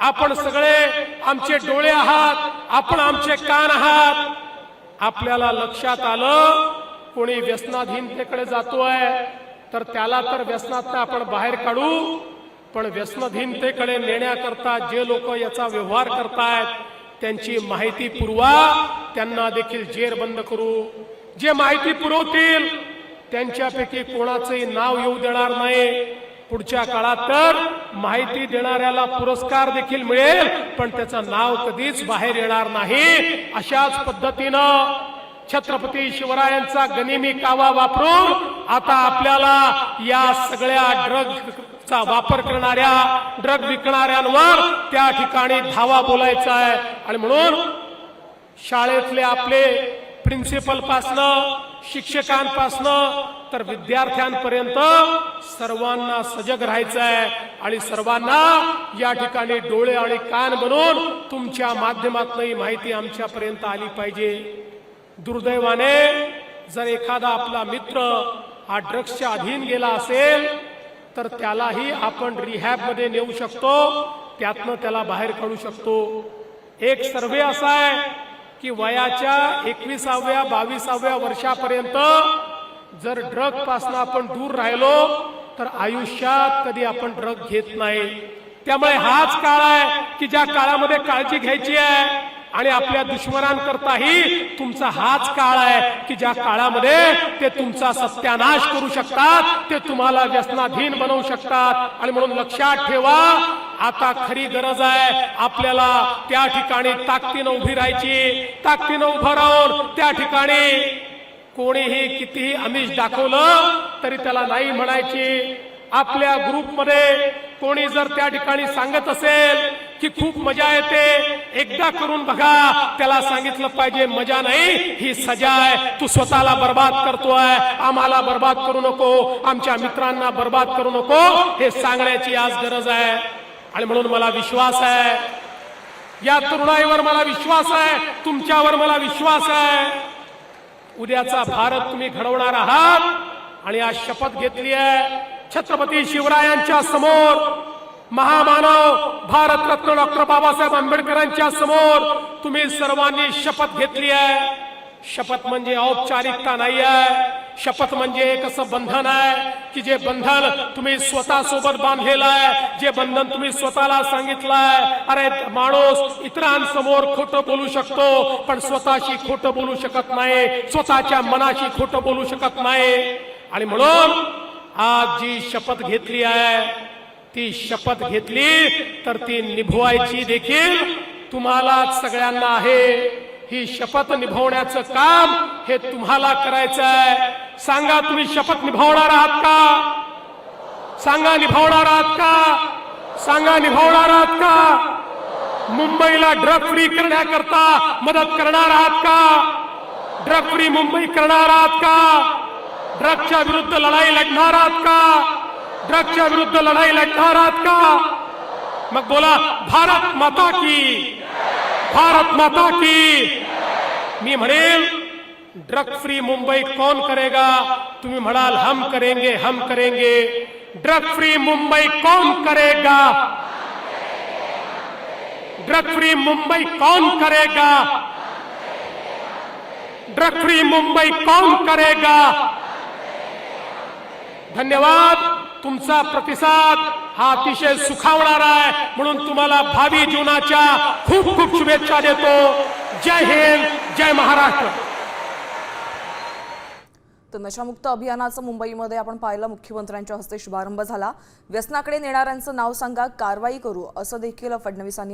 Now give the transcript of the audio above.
आपण सगळे आमचे डोळे आहात, आपण आमचे कान आहात. आपल्याला लक्षात आलं कोणी व्यसनाधीनतेकडे जातोय तर त्याला तर व्यसनातून आपण बाहेर काढू, पण व्यसनाधीनतेकडे नेण्याकरता जे लोक याचा व्यवहार करतायत त्यांची माहिती पुरवा, त्यांना देखील जेरबंद करू. जे माहिती पुरवतील त्यांच्यापैकी कोणाचंही नाव येऊ देणार नाही. पुढच्या काळात तर माहिती देणाऱ्याला पुरस्कार देखील मिळेल, पण त्याचं नाव कधीच बाहेर येणार नाही. अशाच पद्धतीनं छत्रपती शिवरायांचा गनिमी कावा वापरून आता आपल्याला या सगळ्या ड्रगचा वापर करणाऱ्या, ड्रग विकणाऱ्यांवर त्या ठिकाणी धावा बोलायचा आहे. आणि म्हणून शाळेतले आपले प्रिन्सिपल पासनं, शिक्षकांपासनं तर विद्यार्थ्यांपर्यंत सर्वांना सजग राहायचं आहे आणि सर्वांना या ठिकाणी डोळे आणि कान बनून तुमच्या माध्यमातून ही माहिती आमच्यापर्यंत आली पाहिजे. दुर्दैवाने जर एखादा आपला मित्र हा ड्रग्सच्या अधीन गेला असेल तर त्यालाही आपण रिहॅब मध्ये नेऊ शकतो, त्यातनं त्याला बाहेर काढू शकतो. एक सर्वे असा आहे की वयाच्या 21व्या 22व्या वर्षापर्यंत जर ड्रग पासून आपण दूर राहिलो तर आयुष्यात कधी आपण ड्रग घेत नाही. त्यामुळे हाच काळ आहे की ज्या काळामध्ये काळजी घ्यायची आहे आणि आपल्या दुश्मनांकरताही तुमचा हाच काळ आहे की ज्या काळामध्ये ते तुमचा सत्यानाश करू शकतात, ते तुम्हाला व्यसनाधीन बनवू शकतात. आणि म्हणून लक्षात ठेवा, आता खरी गरज आहे आपल्याला त्या ठिकाणी ताकदीनं उभी राहायची. ताकदीनं उभं राहून त्या ठिकाणी कोणीही कितीही आमिष दाखवलं तरी त्याला नाही म्हणायची. आपल्या ग्रुपमध्ये कोणी जर त्या ठिकाणी सांगत असेल की खूप मजा येते, एकदा करून बघा, त्याला सांगितलं पाहिजे मजा नाही, ही सजा आहे. तू स्वतःला बर्बाद करतोय, आम्हाला बर्बाद करू नको, आमच्या मित्रांना बर्बाद करू नको, हे सांगण्याची आज गरज आहे. आणि म्हणून मला विश्वास आहे, या तरुणाईवर मला विश्वास आहे, तुमच्यावर मला विश्वास आहे. उद्याचा भारत तुम्ही घडवणार आहात आणि आज शपथ घेतली आहे छत्रपती शिवरायांच्या समोर, महामानव भारतरत्न डॉक्टर बाबासाहेब आंबेडकरांच्या समोर तुम्ही सर्वांनी शपथ घेतली आहे. शपथ म्हणजे औपचारिकता नाही आहे. शपथ म्हणजे एक असं बंधन आहे की जे बंधन तुम्ही स्वतः सोबत बांधलेलं आहे, जे बंधन तुम्ही स्वतःला सांगितलंय. अरे माणूस इतरांसमोर खोटं बोलू शकतो पण स्वतःशी खोटं बोलू शकत नाही, स्वतःच्या मनाशी खोटं बोलू शकत नाही. आणि म्हणून आज जी शपथ घेतली आहे, ती शपथ घेतली तर ती निभवायची देखील तुम्हाला सगळ्यांना आहे. ही शपथ निभवण्याचं काम हे तुम्हाला करायचं आहे. सांगा, तुम्ही शपथ निभवणार आहात का? सांगा, निभवणार आहात का? सांगा, निभवणार आहात का? मुंबईला ड्रग फ्री करण्याकरता मदत करणार आहात का? ड्रग फ्री मुंबई करणार आहात का? ड्रगच्या विरुद्ध लढाई लढणार आहात का? ड्रगच्या विरुद्ध लढाई लढणार आहात का? मग बोला, भारत माता की, भारत माता की. मी म्हणेल ड्रग फ्री मुंबई कौन करेगा? तुम्ही म्हणाल हम करेंगे, हम करेंगे. ड्रग फ्री मुंबई कौन करेगा? ड्रग फ्री मुंबई कौन करेगा? ड्रग फ्री मुंबई कौन करेगा? धन्यवाद. तुमचा प्रतिसाद हा अतिशय सुखावणारा आहे, म्हणून तुम्हाला भावी जीवनाच्या खूप खूप शुभेच्छा देतो. जय हिंद, जय महाराष्ट्र. तर नशामुक्त अभियानाचं मुंबईमध्ये आपण पाहिलं, मुख्यमंत्र्यांच्या हस्ते शुभारंभ झाला. व्यसनाकडे नेणाऱ्यांचं नाव सांगा, कारवाई करू, असं देखील फडणवीसांनी